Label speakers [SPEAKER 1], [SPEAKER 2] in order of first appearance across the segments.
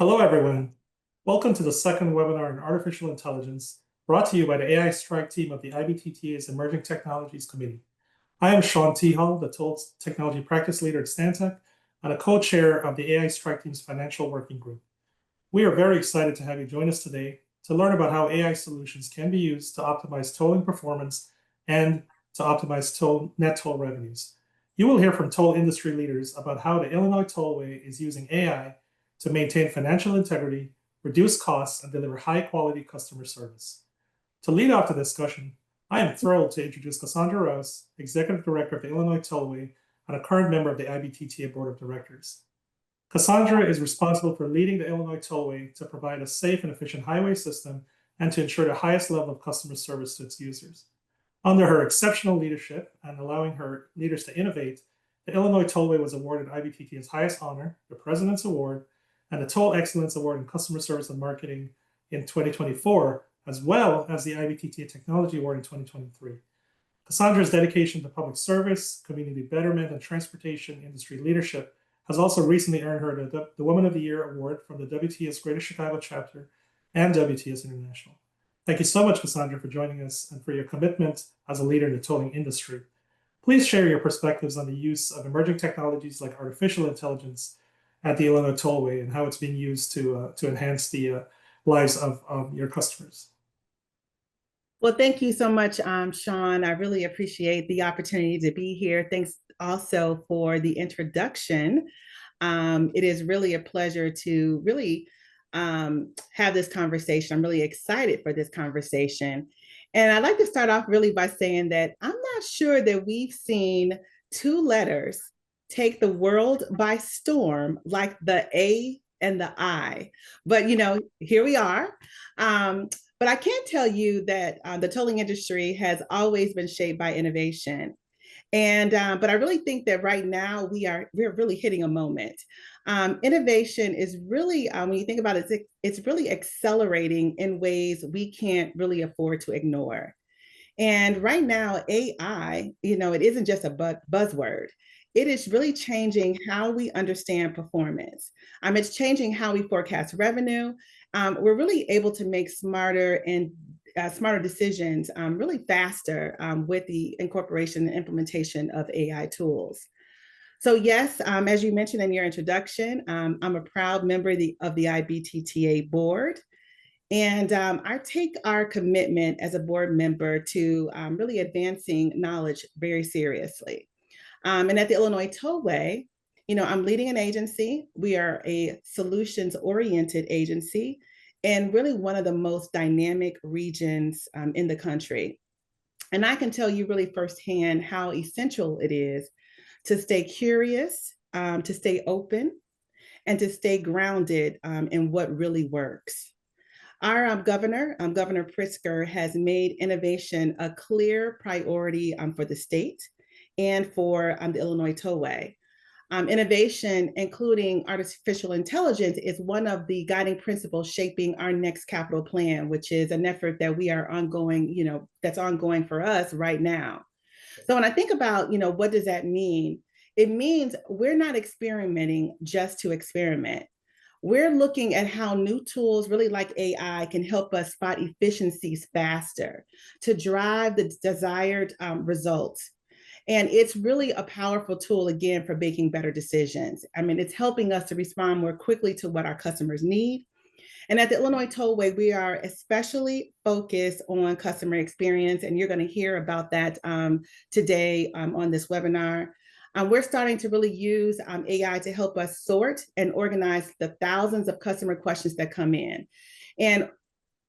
[SPEAKER 1] Hello, everyone. Welcome to the second webinar on artificial intelligence, brought to you by the AI Strike team of the IBTTA's Emerging Technologies Committee. I am Sean T. Hall, the Toll Technology Practice Leader at Stantec, and a co-chair of the AI Strike team's Financial Working Group. We are very excited to have you join us today to learn about how AI solutions can be used to optimize tolling performance and to optimize net toll revenues. You will hear from toll industry leaders about how the Illinois Tollway is using AI to maintain financial integrity, reduce costs, and deliver high-quality customer service. To lead off the discussion, I am thrilled to introduce Cassandra Rouse, Executive Director of the Illinois Tollway and a current member of the IBTTA Board of Directors. Cassandra is responsible for leading the Illinois Tollway to provide a safe and efficient highway system and to ensure the highest level of customer service to its users. Under her exceptional leadership and allowing her leaders to innovate, the Illinois Tollway was awarded IBTTA's highest honor, the President's Award, and the Toll Excellence Award in Customer Service and Marketing in 2024, as well as the IBTTA Technology Award in 2023. Cassandra's dedication to public service, community betterment, and transportation industry leadership has also recently earned her the Woman of the Year Award from the WTS Greater Chicago chapter and WTS International. Thank you so much, Cassandra, for joining us and for your commitment as a leader in the tolling industry. Please share your perspectives on the use of emerging technologies like artificial intelligence at the Illinois Tollway and how it's being used to enhance the lives of your customers.
[SPEAKER 2] Well, thank you so much, Sean. I really appreciate the opportunity to be here. Thanks also for the introduction. It is really a pleasure to really have this conversation. I'm really excited for this conversation. And I'd like to start off really by saying that I'm not sure that we've seen two letters take the world by storm like the A and the I. But, here we are. But I can tell you that the tolling industry has always been shaped by innovation. But I really think that right now we're really hitting a moment. Innovation is really, when you think about it, it's really accelerating in ways we can't really afford to ignore. And right now, AI, it isn't just a buzzword. It is really changing how we understand performance. It's changing how we forecast revenue. We're really able to make smarter decisions really faster with the incorporation and implementation of AI tools. So yes, as you mentioned in your introduction, I'm a proud member of the IBTTA board. And I take our commitment as a board member to really advancing knowledge very seriously. And at the Illinois Tollway, I'm leading an agency. We are a solutions-oriented agency and really one of the most dynamic regions in the country. And I can tell you really firsthand how essential it is to stay curious, to stay open, and to stay grounded in what really works. Our governor, Governor Pritzker, has made innovation a clear priority for the state and for the Illinois Tollway. Innovation, including artificial intelligence, is one of the guiding principles shaping our next capital plan, which is an effort that we are ongoing, that's ongoing for us right now. So when I think about, what does that mean? It means we're not experimenting just to experiment. We're looking at how new tools, really like AI, can help us spot efficiencies faster to drive the desired results. And it's really a powerful tool, again, for making better decisions. It's helping us to respond more quickly to what our customers need. And at the Illinois Tollway, we are especially focused on customer experience, and you're going to hear about that today on this webinar. We're starting to really use AI to help us sort and organize the thousands of customer questions that come in. And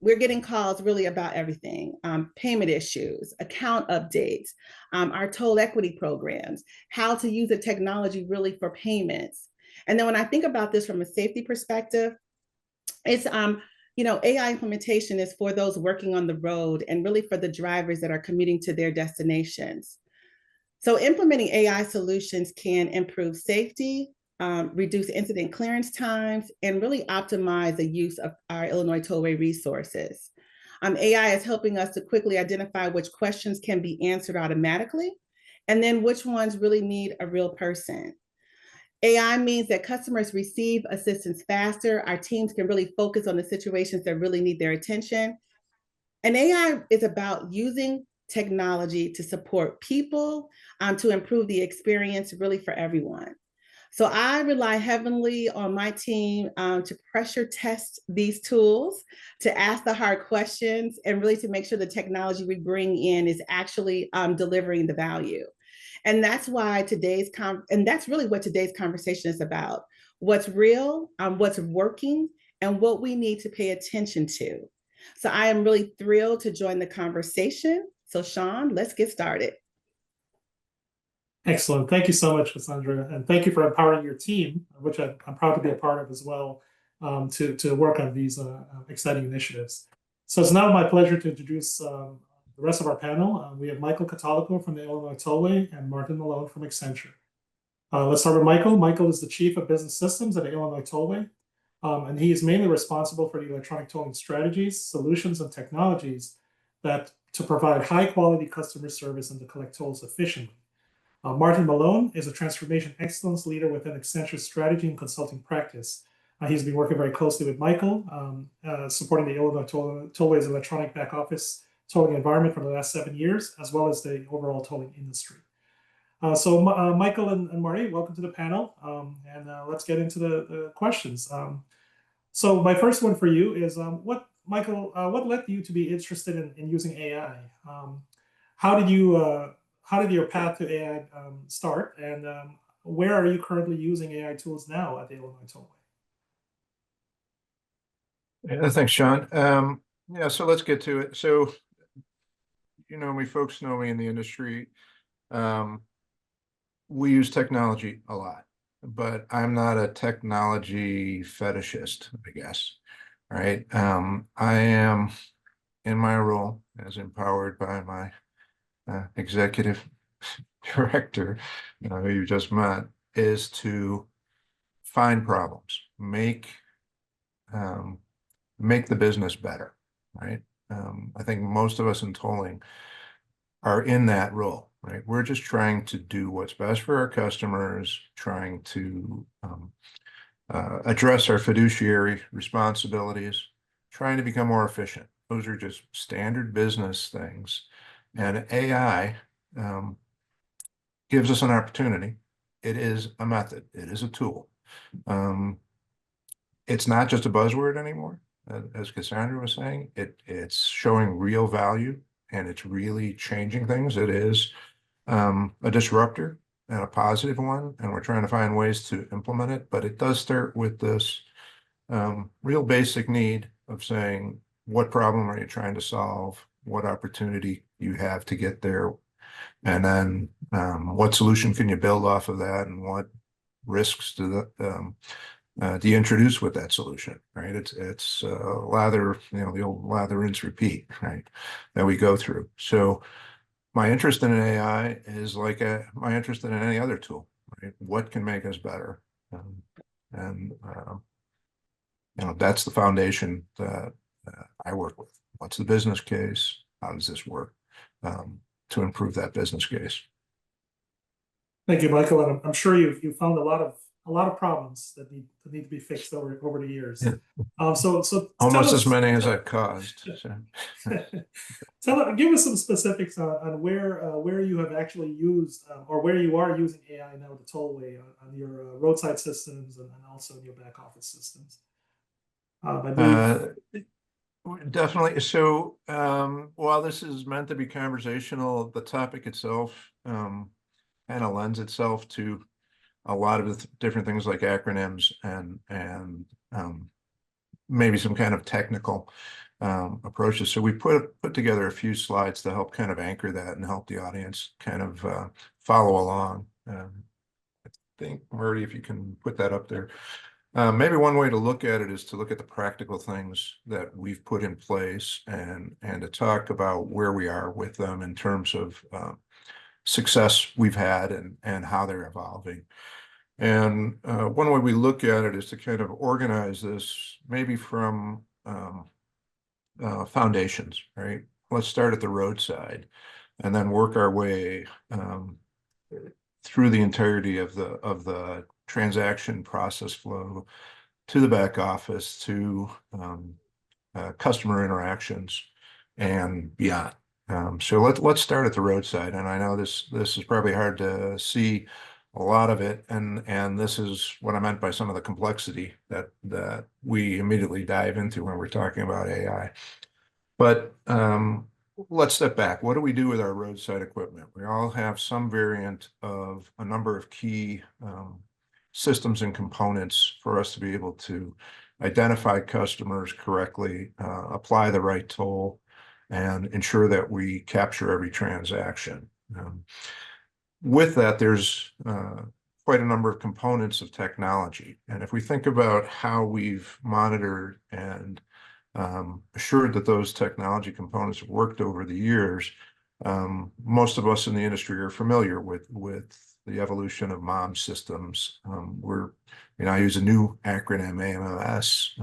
[SPEAKER 2] we're getting calls really about everything, payment issues, account updates, our toll equity programs, how to use the technology really for payments. And then when I think about this from a safety perspective, it's, AI implementation is for those working on the road and really for the drivers that are commuting to their destinations. So implementing AI solutions can improve safety, reduce incident clearance times, and really optimize the use of our Illinois Tollway resources. AI is helping us to quickly identify which questions can be answered automatically, and then which ones really need a real person. AI means that customers receive assistance faster. Our teams can really focus on the situations that really need their attention. And AI is about using technology to support people, to improve the experience really for everyone. So I rely heavily on my team to pressure test these tools, to ask the hard questions, and really to make sure the technology we bring in is actually delivering the value. And that's why and that's really what today's conversation is about. What's real, what's working, and what we need to pay attention to. So I am really thrilled to join the conversation. So Sean, let's get started.
[SPEAKER 1] Excellent. Thank you so much, Cassandra. And thank you for empowering your team, which I'm proud to be a part of as well, to work on these exciting initiatives. So it's now my pleasure to introduce the rest of our panel. We have Michael Catolico from the Illinois Tollway and Martin Malone from Accenture. Let's start with Michael. Michael is the Chief of Business Systems at the Illinois Tollway, and he is mainly responsible for the electronic tolling strategies, solutions, and technologies that to provide high-quality customer service and to collect tolls efficiently. Martin Malone is a transformation excellence leader within Accenture's strategy and consulting practice. He's been working very closely with Michael, supporting the Illinois Tollway's electronic back office tolling environment for the last 7 years, as well as the overall tolling industry. Michael and Marty, welcome to the panel, and let's get into the questions. So my first one for you is, Michael, what led you to be interested in using AI? How did your path to AI start, and where are you currently using AI tools now at the Illinois Tollway?
[SPEAKER 3] Yeah, thanks, Sean. Yeah, so let's get to it. So, folks know me in the industry. We use technology a lot, but I'm not a technology fetishist, I guess. Right? I am, in my role, as empowered by my executive director, who you just met, is to find problems, make the business better, right? I think most of us in tolling are in that role, right? We're just trying to do what's best for our customers, trying to address our fiduciary responsibilities, trying to become more efficient. Those are just standard business things. And AI gives us an opportunity. It is a method. It is a tool. It's not just a buzzword anymore, as Cassandra was saying. It's showing real value, and it's really changing things. It is a disruptor and a positive one, and we're trying to find ways to implement it. But it does start with this real basic need of saying, what problem are you trying to solve? What opportunity you have to get there? And then what solution can you build off of that, and what risks do you introduce with that solution, right? It's lather, the old lather, rinse, repeat, right, that we go through. So my interest in AI is like my interest in any other tool, right? What can make us better? And that's the foundation that I work with. What's the business case? How does this work to improve that business case?
[SPEAKER 1] Thank you, Michael. And I'm sure you've found a lot of problems that need to be fixed over the years.
[SPEAKER 3] Yeah.
[SPEAKER 1] So
[SPEAKER 3] almost as many as I've caused.
[SPEAKER 1] So. Give us some specifics on where you have actually used or where you are using AI now at the Tollway on your roadside systems and also in your back office systems.
[SPEAKER 3] Definitely. So while this is meant to be conversational, the topic itself kind of lends itself to a lot of the different things like acronyms and maybe some kind of technical approaches. So we put together a few slides to help kind of anchor that and help the audience kind of follow along. I think, Marty, if you can put that up there. Maybe one way to look at it is to look at the practical things that we've put in place and to talk about where we are with them in terms of success we've had and how they're evolving. And one way we look at it is to kind of organize this maybe from foundations, right? Let's start at the roadside and then work our way through the entirety of the transaction process flow to the back office to customer interactions and beyond. So let's start at the roadside. And I know this is probably hard to see a lot of it, and this is what I meant by some of the complexity that we immediately dive into when we're talking about AI. But let's step back. What do we do with our roadside equipment? We all have some variant of a number of key systems and components for us to be able to identify customers correctly, apply the right toll, and ensure that we capture every transaction. With that, there's quite a number of components of technology. And if we think about how we've monitored and assured that those technology components have worked over the years, most of us in the industry are familiar with the evolution of MOM systems. I use a new acronym, AMMS,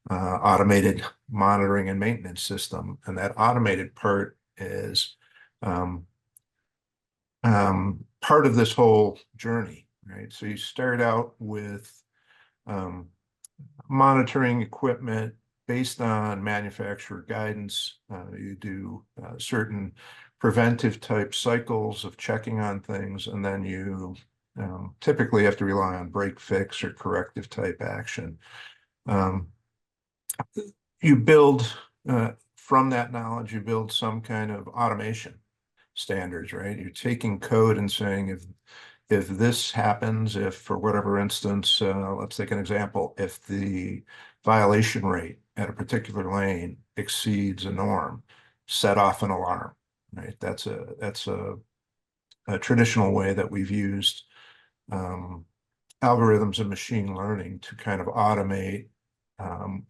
[SPEAKER 3] Automated Monitoring and Maintenance System, and that automated part is part of this whole journey, right? So you start out with monitoring equipment based on manufacturer guidance. You do certain preventive type cycles of checking on things, and then you typically have to rely on break fix or corrective type action. You build from that knowledge, you build some kind of automation standards, right? You're taking code and saying if this happens, if for whatever instance, let's take an example, if the violation rate at a particular lane exceeds a norm, set off an alarm, right? That's a traditional way that we've used algorithms and machine learning to kind of automate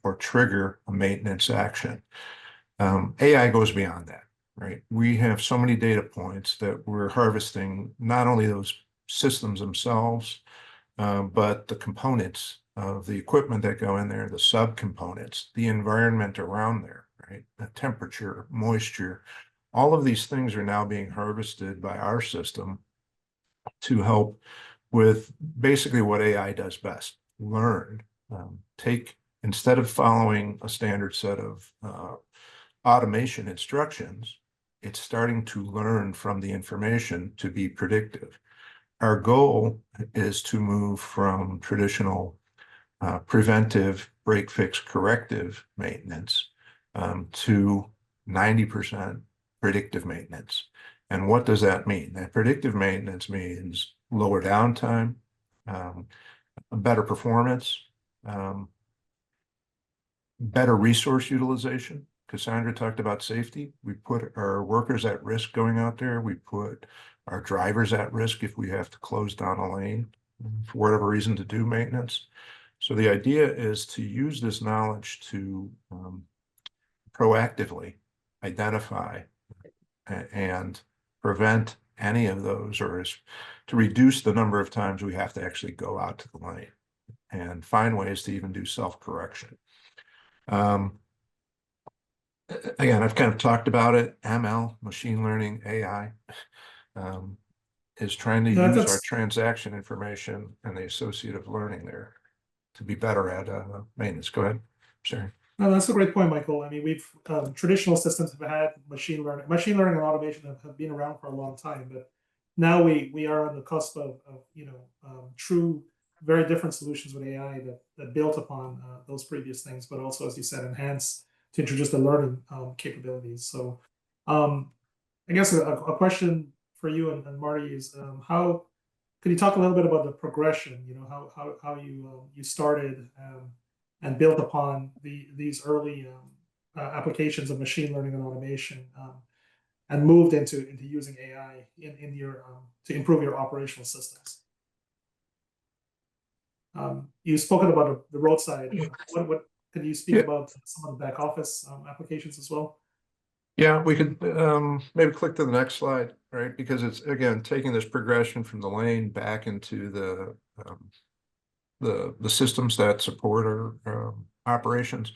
[SPEAKER 3] or trigger a maintenance action. AI goes beyond that, right? We have so many data points that we're harvesting, not only those systems themselves, but the components of the equipment that go in there, the subcomponents, the environment around there, right? The temperature, moisture, all of these things are now being harvested by our system to help with basically what AI does best, learn. Instead of following a standard set of automation instructions, it's starting to learn from the information to be predictive. Our goal is to move from traditional preventive, break fix, corrective maintenance to 90% predictive maintenance. And what does that mean? That predictive maintenance means lower downtime, better performance, better resource utilization. Cassandra talked about safety. We put our workers at risk going out there. We put our drivers at risk if we have to close down a lane for whatever reason to do maintenance. So the idea is to use this knowledge to proactively identify and prevent any of those, or to reduce the number of times we have to actually go out to the lane and find ways to even do self-correction. Again, I've kind of talked about it. ML, machine learning, AI, is trying to use our transaction information and the associative learning there to be better at maintenance. Go ahead, Sarah.
[SPEAKER 1] No, that's a great point, Michael. I mean, we've traditional systems have had machine learning and automation have been around for a long time, but now we are on the cusp of true, very different solutions with AI that built upon those previous things, but also, as you said, enhance to introduce the learning capabilities. So, I guess a question for you and Marty is how could you talk a little bit about the progression? How you started and built upon these early applications of machine learning and automation, and moved into using AI in your to improve your operational systems. You've spoken about the roadside. What could you speak about some of the back office applications as well?
[SPEAKER 3] Yeah, we could maybe click to the next slide, right? Because it's, again, taking this progression from the lane back into the systems that support our operations.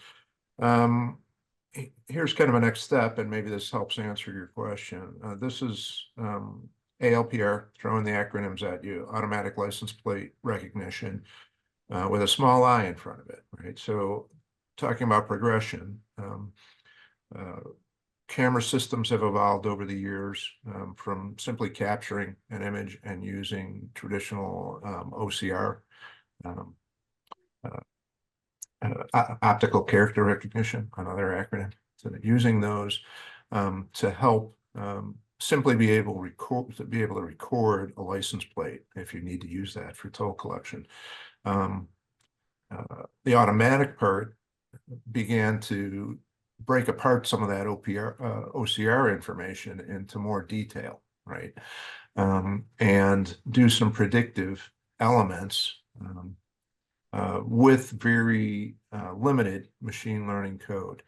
[SPEAKER 3] Here's kind of a next step, and maybe this helps answer your question. This is ALPR, throwing the acronyms at you, automatic license plate recognition, with a small I in front of it, right? So talking about progression, camera systems have evolved over the years, from simply capturing an image and using traditional OCR, optical character recognition, another acronym. So using those to help simply be able to record a license plate if you need to use that for toll collection. The automatic part began to break apart some of that OCR information into more detail, right? And do some predictive elements with very limited machine learning code.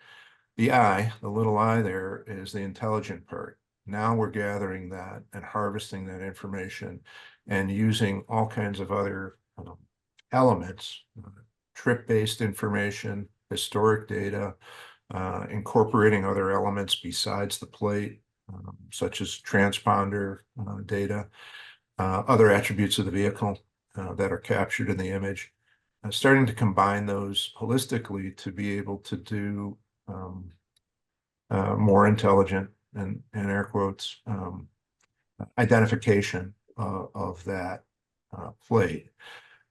[SPEAKER 3] The little I there, is the intelligent part. Now we're gathering that and harvesting that information and using all kinds of other elements, trip-based information, historic data, incorporating other elements besides the plate, such as transponder data, other attributes of the vehicle that are captured in the image, starting to combine those holistically to be able to do more intelligent, and air quotes, identification of that plate.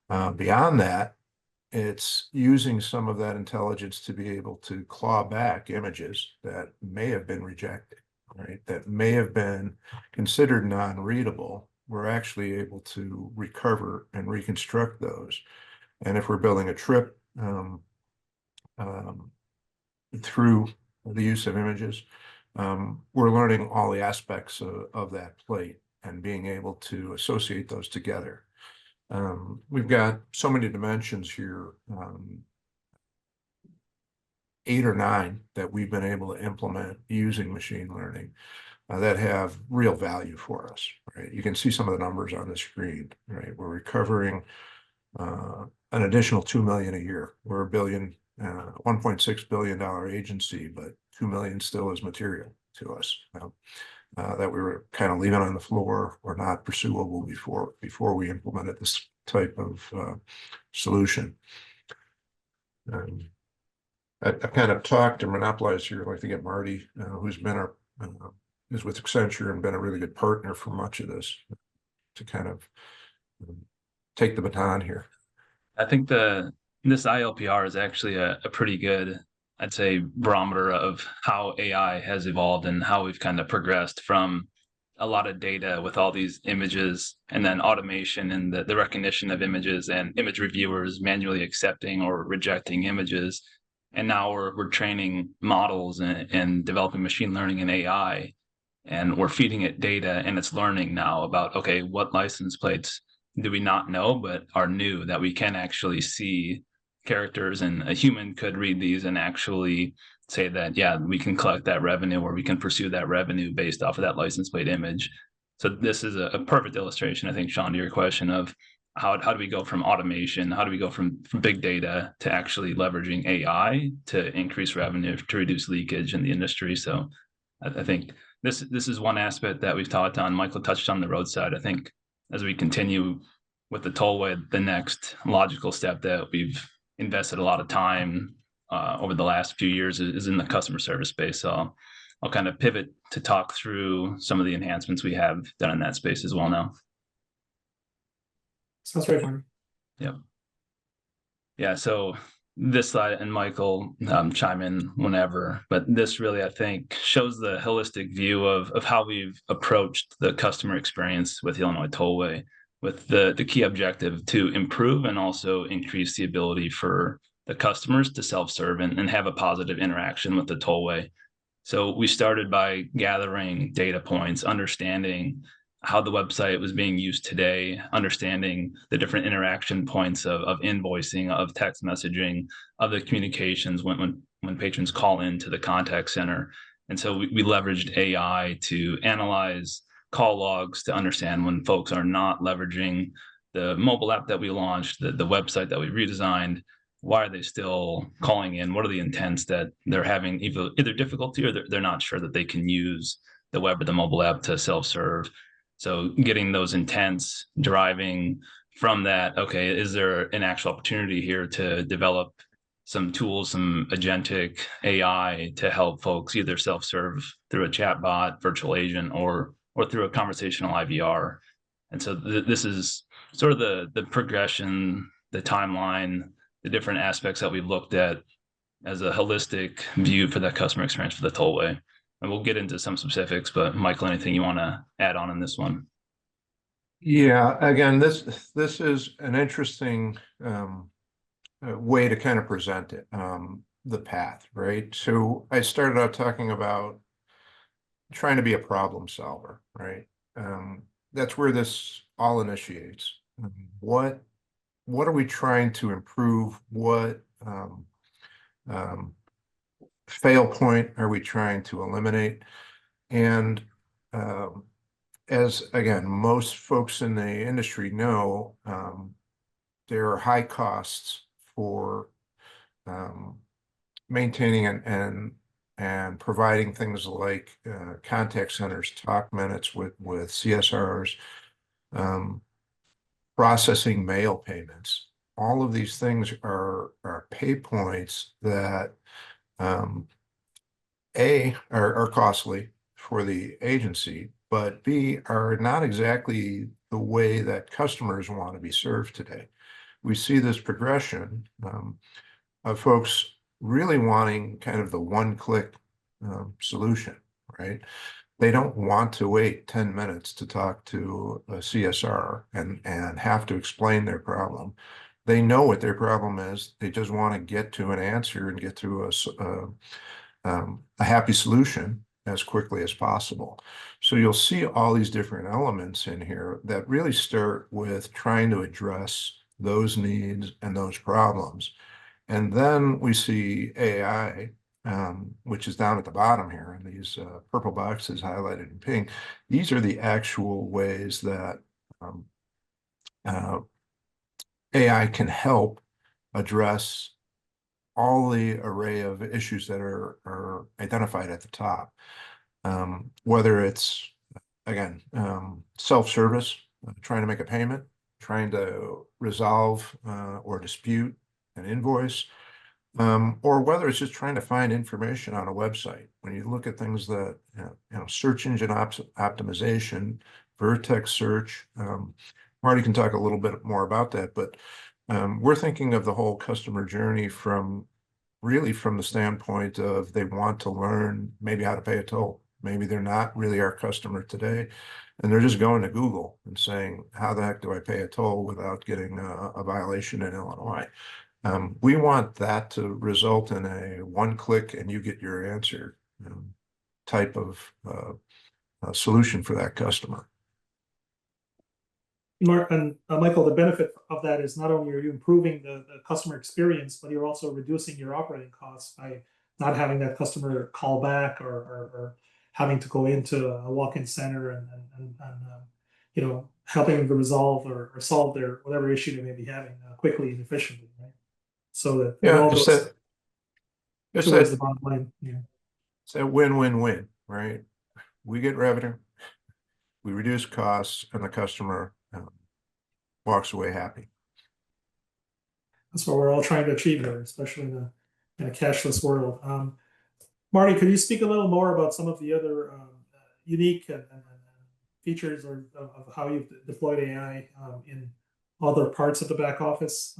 [SPEAKER 3] Beyond that, it's using some of that intelligence to be able to claw back images that may have been rejected, right? That may have been considered non-readable. We're actually able to recover and reconstruct those. And if we're building a trip through the use of images, we're learning all the aspects of that plate and being able to associate those together. We've got so many dimensions here, 8 or 9 that we've been able to implement using machine learning that have real value for us, right? You can see some of the numbers on the screen, right? We're recovering an additional 2 million a year. We're a $1.6 billion agency, but 2 million still is material to us. That we were kind of leaving on the floor or not pursuable before we implemented this type of solution. I've kind of talked and monopolized here. I'd like to get Marty, who's with Accenture and been a really good partner for much of this, to kind of take the baton here.
[SPEAKER 4] I think this ILPR is actually a pretty good, I'd say, barometer of how AI has evolved and how we've kind of progressed from a lot of data with all these images, and then automation and the recognition of images and image reviewers manually accepting or rejecting images. And now we're training models and developing machine learning and AI, and we're feeding it data, and it's learning now about, okay, what license plates do we not know but are new that we can actually see characters, and a human could read these and actually say that, yeah, we can collect that revenue, or we can pursue that revenue based off of that license plate image. So this is a perfect illustration, I think, Sean, to your question of how do we go from automation, how do we go from big data to actually leveraging AI to increase revenue, to reduce leakage in the industry. So I think this is one aspect that we've talked on. Michael touched on the roadside. I think as we continue with the tollway, the next logical step that we've invested a lot of time over the last few years is in the customer service space. So I'll kind of pivot to talk through some of the enhancements we have done in that space as well now.
[SPEAKER 1] Sounds right, Marty.
[SPEAKER 4] Yep. Yeah, so this slide, and Michael, chime in whenever, but this really, I think, shows the holistic view of how we've approached the customer experience with Illinois Tollway, with the key objective to improve and also increase the ability for the customers to self-serve and have a positive interaction with the tollway. So we started by gathering data points, understanding how the website was being used today, understanding the different interaction points of invoicing, of text messaging, of the communications when patrons call into the contact center. And so we leveraged AI to analyze call logs to understand when folks are not leveraging the mobile app that we launched, the website that we redesigned. Why are they still calling in? What are the intents that they're having either difficulty or they're not sure that they can use the web or the mobile app to self-serve? So getting those intents deriving from that, okay, is there an actual opportunity here to develop some tools, some agentic AI to help folks either self-serve through a chatbot, virtual agent, or through a conversational IVR. And so this is sort of the progression, the timeline, the different aspects that we've looked at as a holistic view for that customer experience for the tollway. And we'll get into some specifics, but Michael, anything you want to add on in this one?
[SPEAKER 3] Yeah, again, this is an interesting way to kind of present it, the path, right? So I started out talking about trying to be a problem solver, right? That's where this all initiates. What are we trying to improve? What fail point are we trying to eliminate? And as again, most folks in the industry know, there are high costs for maintaining and providing things like contact centers, talk minutes with CSRs, processing mail payments. All of these things are pay points that A, are costly for the agency, but B, are not exactly the way that customers want to be served today. We see this progression of folks really wanting kind of the one-click solution, right? They don't want to wait 10 minutes to talk to a CSR and have to explain their problem. They know what their problem is. They just want to get to an answer and get to a happy solution as quickly as possible. So you'll see all these different elements in here that really start with trying to address those needs and those problems. And then we see AI, which is down at the bottom here, and these purple boxes highlighted in pink. These are the actual ways that AI can help address all the array of issues that are identified at the top. Whether it's, again, self-service, trying to make a payment, trying to resolve or dispute an invoice, or whether it's just trying to find information on a website. When you look at things that, search engine optimization, vertex search, Marty can talk a little bit more about that, but we're thinking of the whole customer journey from the standpoint of they want to learn maybe how to pay a toll. Maybe they're not really our customer today, and they're just going to Google and saying, how the heck do I pay a toll without getting a violation in Illinois? We want that to result in a one-click and you get your answer type of solution for that customer.
[SPEAKER 1] Michael, the benefit of that is not only are you improving the customer experience, but you're also reducing your operating costs by not having that customer call back or having to go into a walk-in center and helping them to resolve or solve their whatever issue they may be having quickly and efficiently, right? So that it all goes towards the bottom line. Yeah.
[SPEAKER 3] It's a win-win-win, right? We get revenue, we reduce costs, and the customer walks away happy.
[SPEAKER 1] That's what we're all trying to achieve here, especially in a cashless world. Marty, could you speak a little more about some of the other unique and features of how you've deployed AI in other parts of the back office?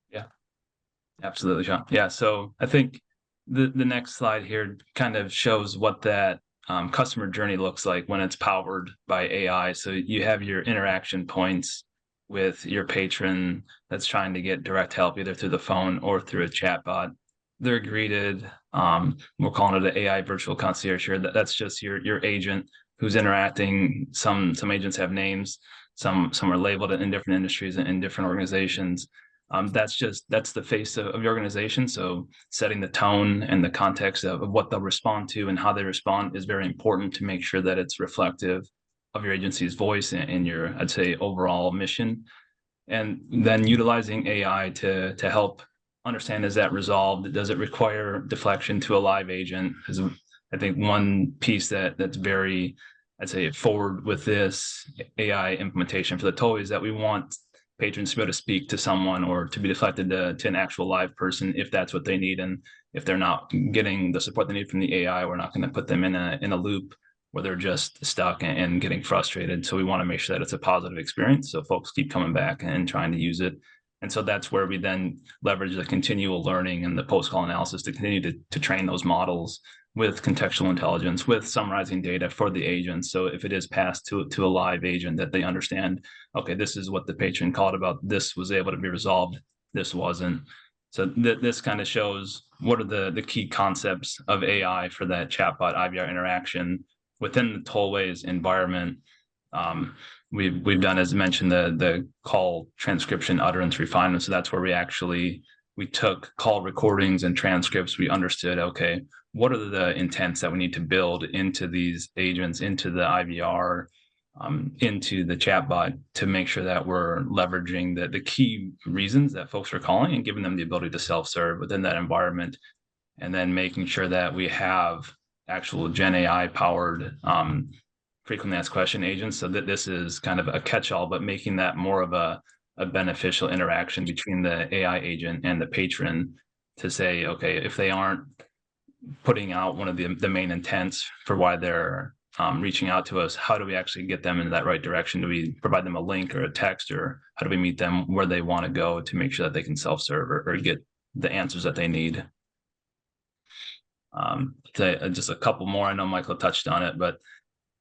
[SPEAKER 4] Yeah, absolutely, Sean. Yeah, so I think the next slide here kind of shows what that customer journey looks like when it's powered by AI. So you have your interaction points with your patron that's trying to get direct help either through the phone or through a chatbot. They're greeted. We're calling it an AI virtual concierge here. That's just your agent who's interacting. Some agents have names. Some are labeled in different industries and in different organizations. That's the face of your organization. So setting the tone and the context of what they'll respond to and how they respond is very important to make sure that it's reflective of your agency's voice and your, I'd say, overall mission. And then utilizing AI to help understand, is that resolved? Does it require deflection to a live agent? Because I think one piece that's very I'd say forward with this AI implementation for the tollways, that we want patrons to be able to speak to someone or to be deflected to an actual live person if that's what they need. And if they're not getting the support they need from the AI, we're not going to put them in a loop where they're just stuck and getting frustrated. So we want to make sure that it's a positive experience, so folks keep coming back and trying to use it. And so that's where we then leverage the continual learning and the post-call analysis to continue to train those models with contextual intelligence, with summarizing data for the agents. So if it is passed to a live agent, that they understand, okay, this is what the patron called about, this was able to be resolved, this wasn't. So this kind of shows what are the key concepts of AI for that chatbot IVR interaction within the Tollways environment. We've done, as mentioned, the call transcription utterance refinement. So that's where we took call recordings and transcripts. We understood, okay, what are the intents that we need to build into these agents, into the IVR, into the chatbot, to make sure that we're leveraging the key reasons that folks are calling and giving them the ability to self-serve within that environment, and then making sure that we have actual Gen AI powered frequently asked question agents, so that this is kind of a catch-all, but making that more of a beneficial interaction between the AI agent and the patron, to say, okay, if they aren't putting out one of the main intents for why they're reaching out to us, how do we actually get them in that right direction? Do we provide them a link or a text, or how do we meet them where they want to go to make sure that they can self-serve or get the answers that they need? Just a couple more. I know Michael touched on it, but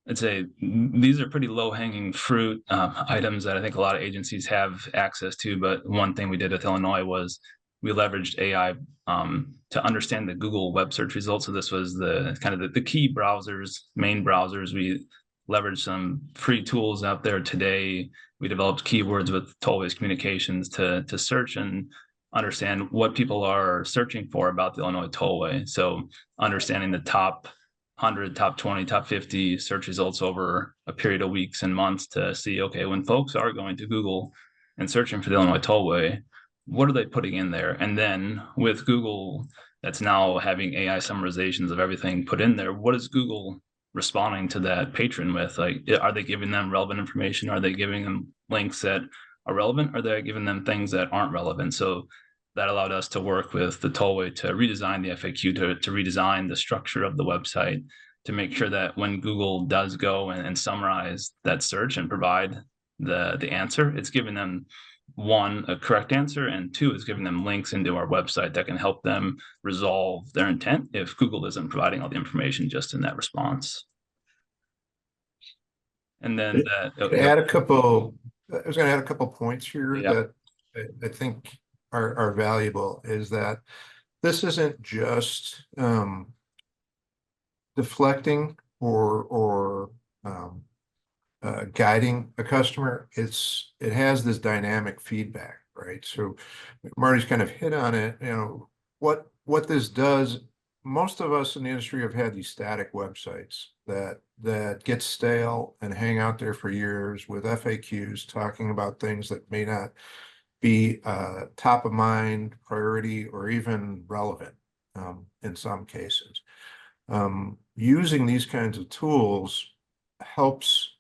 [SPEAKER 4] I'd say these are pretty low-hanging fruit items that I think a lot of agencies have access to. But one thing we did with Illinois was we leveraged AI to understand the Google web search results. So this was the kind of the key browsers, main browsers. We leveraged some free tools out there today. We developed keywords with Tollways Communications to search and understand what people are searching for about the Illinois Tollway. So understanding the top 100, top 20, top 50 search results over a period of weeks and months, to see, okay, when folks are going to Google and searching for the Illinois Tollway, what are they putting in there? And then with Google, that's now having AI summarizations of everything put in there, what is Google responding to that patron with? Like, are they giving them relevant information? Are they giving them links that are relevant? Are they giving them things that aren't relevant? So that allowed us to work with the Tollway to redesign the FAQ, to redesign the structure of the website, to make sure that when Google does go and summarize that search and provide the answer, it's giving them, one, a correct answer, and two, it's giving them links into our website that can help them resolve their intent if Google isn't providing all the information just in that response. And then
[SPEAKER 3] I was going to add a couple points here that I think are valuable, is that this isn't just deflecting or guiding a customer. It has this dynamic feedback, right? So Marty's kind of hit on it. What this does, most of us in the industry have had these static websites that get stale and hang out there for years with FAQs talking about things that may not be top of mind, priority, or even relevant in some cases. Using these kinds of tools helps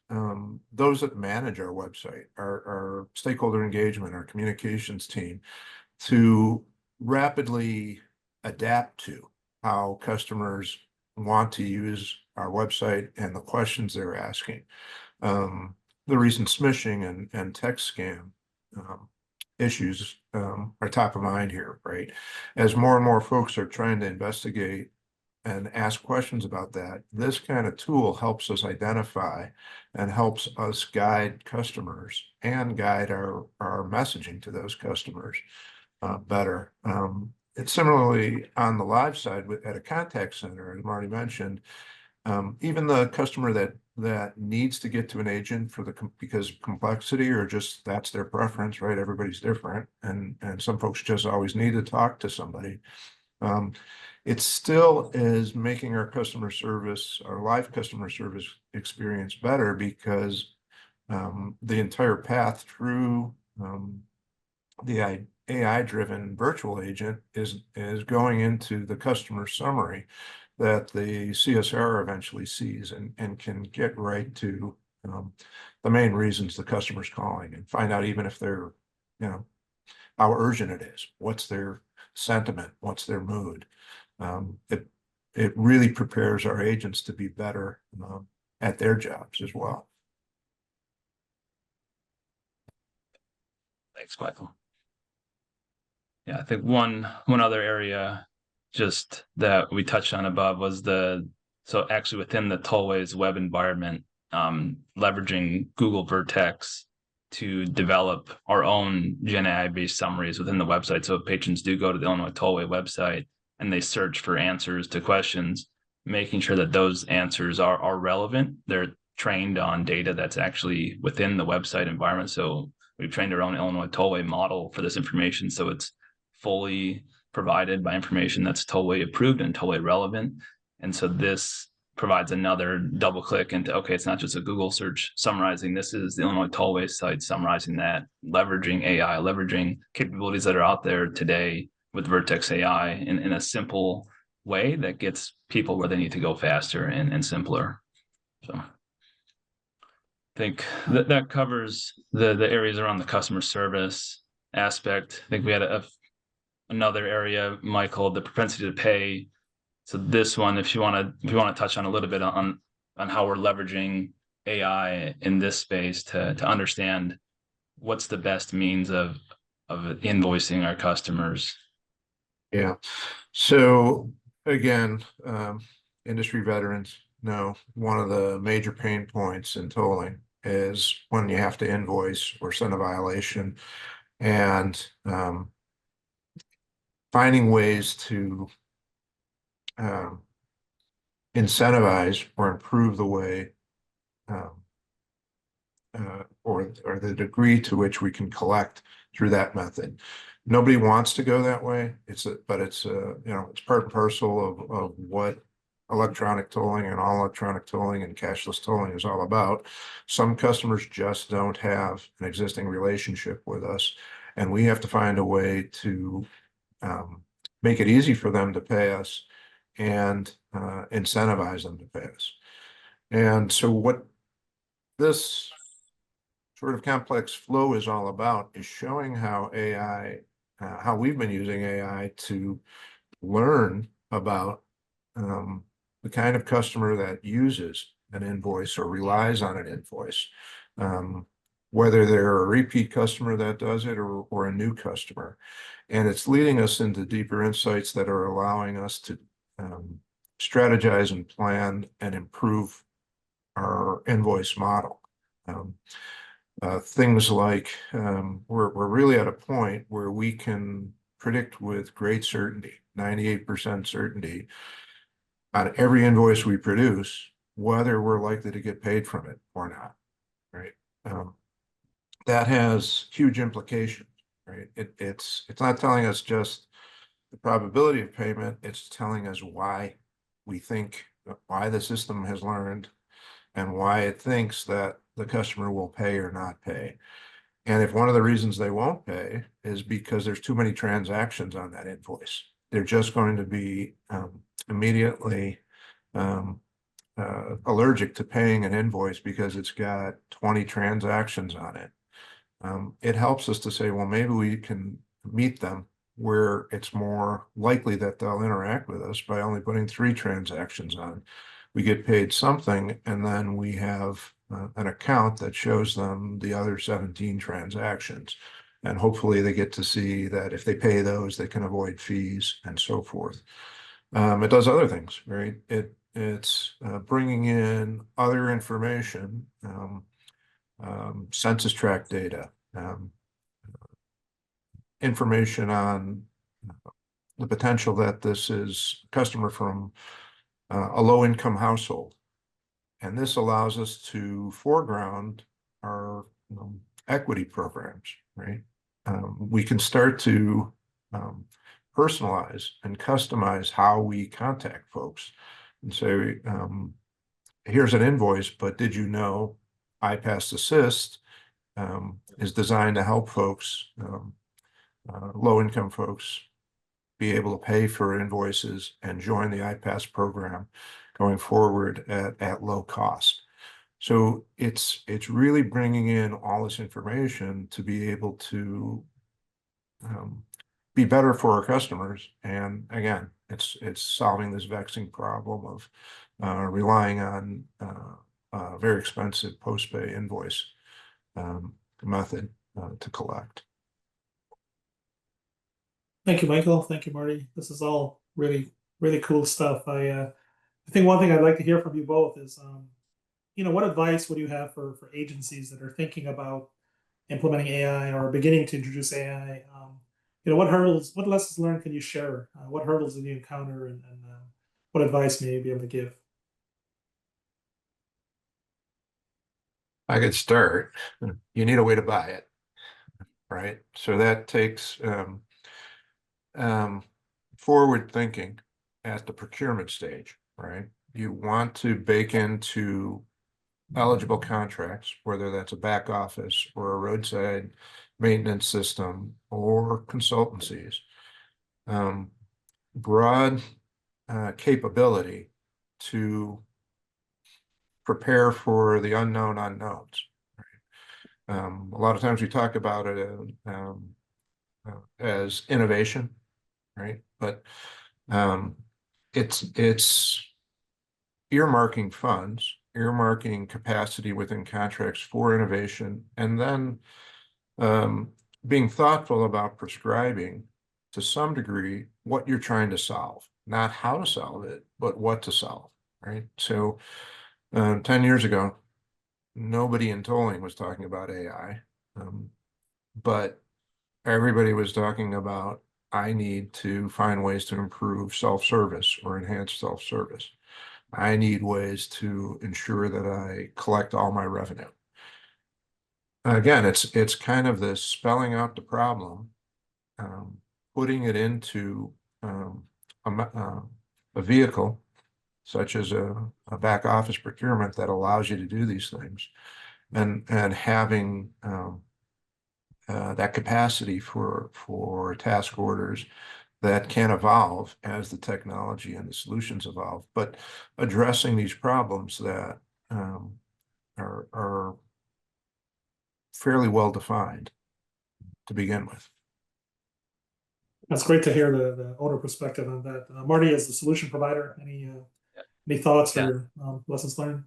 [SPEAKER 3] those that manage our website, our stakeholder engagement, our communications team, to rapidly adapt to how customers want to use our website and the questions they're asking. The recent smishing and text scam issues are top of mind here, right? As more and more folks are trying to investigate and ask questions about that, this kind of tool helps us identify and helps us guide customers and guide our messaging to those customers better. It's similarly on the live side at a contact center, as Marty mentioned. Even the customer that needs to get to an agent because of complexity, or just that's their preference, right? Everybody's different, and some folks just always need to talk to somebody. It still is making our live customer service experience better, because the entire path through the AI-driven virtual agent is going into the customer summary that the CSR eventually sees and can get right to the main reasons the customer's calling and find out even if they're, how urgent it is, what's their sentiment, what's their mood. It really prepares our agents to be better at their jobs as well.
[SPEAKER 4] Thanks, Michael. Yeah, I think one other area just that we touched on above was so actually within the Tollway's web environment, leveraging Google Vertex to develop our own Gen AI-based summaries within the website. So if patrons do go to the Illinois Tollway website and they search for answers to questions, making sure that those answers are relevant. They're trained on data that's actually within the website environment. So we've trained our own Illinois Tollway model for this information. So it's fully provided by information that's Tollway approved and Tollway relevant. And so this provides another double click into, okay, it's not just a Google search summarizing, this is the Illinois Tollway site summarizing that, leveraging AI, leveraging capabilities that are out there today with Vertex AI in a simple way that gets people where they need to go faster and simpler. So I think that covers the areas around the customer service aspect. I think we had another area, Michael, the propensity to pay. So this one, if you want to touch on a little bit on how we're leveraging AI in this space to understand what's the best means of invoicing our customers.
[SPEAKER 3] Yeah. So again, industry veterans know one of the major pain points in tolling is when you have to invoice or send a violation, and finding ways to incentivize or improve the way or the degree to which we can collect through that method. Nobody wants to go that way. But it's it's part and parcel of what electronic tolling and all electronic tolling and cashless tolling is all about. Some customers just don't have an existing relationship with us, and we have to find a way to make it easy for them to pay us and incentivize them to pay us. And so what this sort of complex flow is all about is showing how AI, how we've been using AI to learn about the kind of customer that uses an invoice or relies on an invoice, whether they're a repeat customer that does it or a new customer. And it's leading us into deeper insights that are allowing us to strategize and plan and improve our invoice model. Things like we're really at a point where we can predict with great certainty, 98% certainty, on every invoice we produce, whether we're likely to get paid from it or not, right? That has huge implications, right? It's not telling us just the probability of payment, it's telling us why we think, why the system has learned and why it thinks that the customer will pay or not pay. And if one of the reasons they won't pay is because there's too many transactions on that invoice, they're just going to be immediately allergic to paying an invoice because it's got 20 transactions on it. It helps us to say, well, maybe we can meet them where it's more likely that they'll interact with us by only putting 3 transactions on. We get paid something, and then we have an account that shows them the other 17 transactions. And hopefully they get to see that if they pay those, they can avoid fees and so forth. It does other things, right? It's bringing in other information, census tract data, information on the potential that this is a customer from a low-income household. And this allows us to foreground our equity programs, right? We can start to personalize and customize how we contact folks and say, here's an invoice, but did you know iPass Assist is designed to help folks, low-income folks, be able to pay for invoices and join the iPass program going forward at low cost. So it's really bringing in all this information to be able to be better for our customers. And again, it's solving this vexing problem of relying on a very expensive post-pay invoice method to collect.
[SPEAKER 1] Thank you, Michael. Thank you, Marty. This is all really, really cool stuff. I think one thing I'd like to hear from you both is, what advice would you have for agencies that are thinking about implementing AI or beginning to introduce AI? What hurdles, what lessons learned can you share? What hurdles did you encounter, and what advice may you be able to give?
[SPEAKER 3] I could start. You need a way to buy it, right? So that takes forward thinking at the procurement stage, right? You want to bake into eligible contracts, whether that's a back office or a roadside maintenance system or consultancies, broad capability to prepare for the unknown unknowns. Right? A lot of times we talk about it as innovation, right? But it's earmarking funds, earmarking capacity within contracts for innovation, and then being thoughtful about prescribing to some degree what you're trying to solve, not how to solve it, but what to solve, right? So 10 years ago, nobody in tolling was talking about AI, but everybody was talking about, I need to find ways to improve self-service or enhance self-service. I need ways to ensure that I collect all my revenue. Again, it's kind of this spelling out the problem, putting it into a vehicle, such as a back office procurement that allows you to do these things, and having that capacity for task orders that can evolve as the technology and the solutions evolve, but addressing these problems that are fairly well defined to begin with.
[SPEAKER 1] That's great to hear the owner perspective on that. Marty, as the solution provider, any thoughts or lessons learned?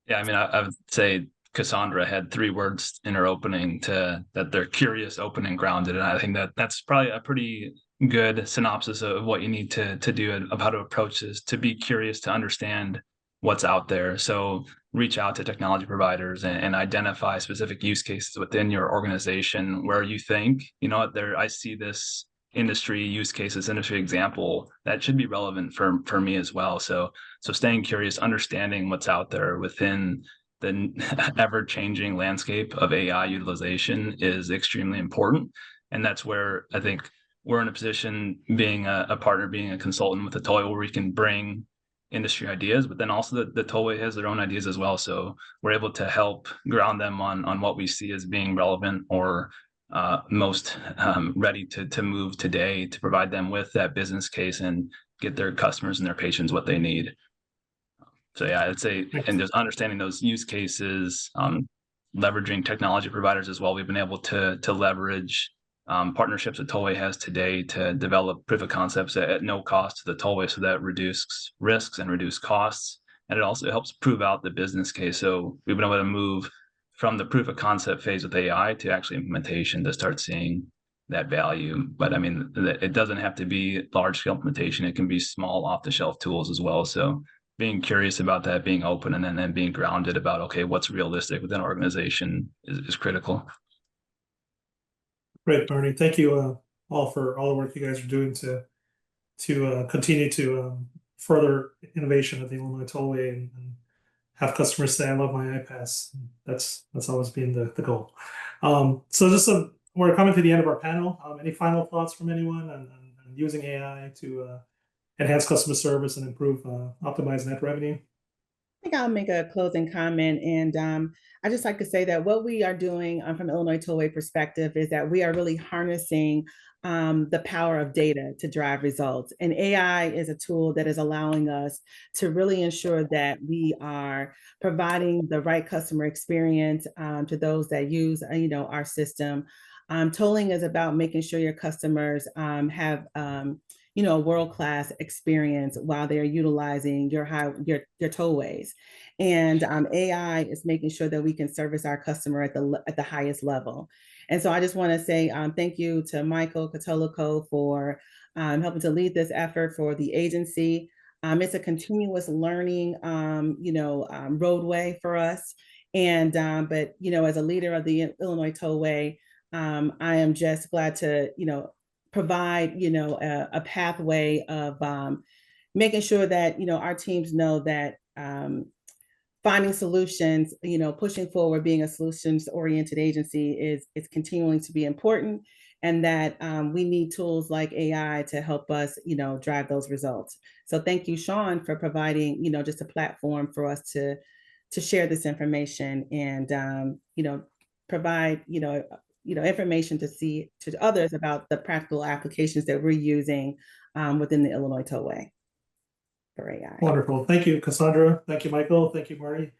[SPEAKER 4] Yeah, I mean, I would say Cassandra had 3 words in her opening that they're curious, open, and grounded. And I think that's probably a pretty good synopsis of what you need to do, of how to approach this, to be curious, to understand what's out there. So reach out to technology providers and identify specific use cases within your organization where you think, I see this industry use cases, industry example that should be relevant for me as well. So staying curious, understanding what's out there within the ever-changing landscape of AI utilization is extremely important. And that's where I think we're in a position, being a partner, being a consultant with the Tollway, where we can bring industry ideas, but then also the Tollway has their own ideas as well. So we're able to help ground them on what we see as being relevant or most ready to move today, to provide them with that business case and get their customers and their patients what they need. So yeah, I'd say, and just understanding those use cases, leveraging technology providers as well. We've been able to leverage partnerships that Tollway has today to develop proof of concepts at no cost to the Tollway, so that reduces risks and reduce costs. And it also helps prove out the business case. So we've been able to move from the proof of concept phase with AI to actually implementation to start seeing that value. But I mean, it doesn't have to be large scale implementation. It can be small off the shelf tools as well. So being curious about that, being open, and then being grounded about, okay, what's realistic within an organization is critical.
[SPEAKER 1] Great, Marty. Thank you all for all the work you guys are doing to continue to further innovation at the Illinois Tollway and have customers say, "I love my iPass." That's always been the goal. So we're coming to the end of our panel. Any final thoughts from anyone on using AI to enhance customer service and improve optimize net revenue?
[SPEAKER 2] think I'll make a closing comment, and I just like to say that what we are doing from Illinois Tollway perspective is that we are really harnessing the power of data to drive results. And AI is a tool that is allowing us to really ensure that we are providing the right customer experience to those that use, our system. Tolling is about making sure your customers have a world-class experience while they're utilizing your tollways. And AI is making sure that we can service our customer at the highest level. And so I just want to say thank you to Michael Catolico for helping to lead this effort for the agency. It's a continuous learning, roadway for us. And but as a leader of the Illinois Tollway, I am just glad to provide a pathway of making sure that our teams know that finding solutions, pushing forward, being a solutions-oriented agency is continuing to be important, and that we need tools like AI to help us, drive those results. So thank you, Sean, for providing, just a platform for us to share this information and, provide, information to others about the practical applications that we're using within the Illinois Tollway for AI.
[SPEAKER 1] Wonderful. Thank you, Cassandra. Thank you, Michael. Thank you, Marty.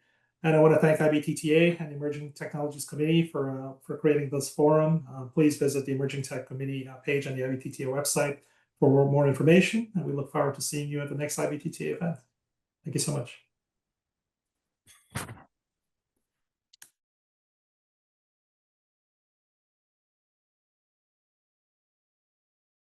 [SPEAKER 1] And I want to thank IBTTA and the Emerging Technologies Committee for creating this forum. Please visit the Emerging Tech Committee page on the IBTTA website for more information. And we look forward to seeing you at the next IBTTA event. Thank you so much.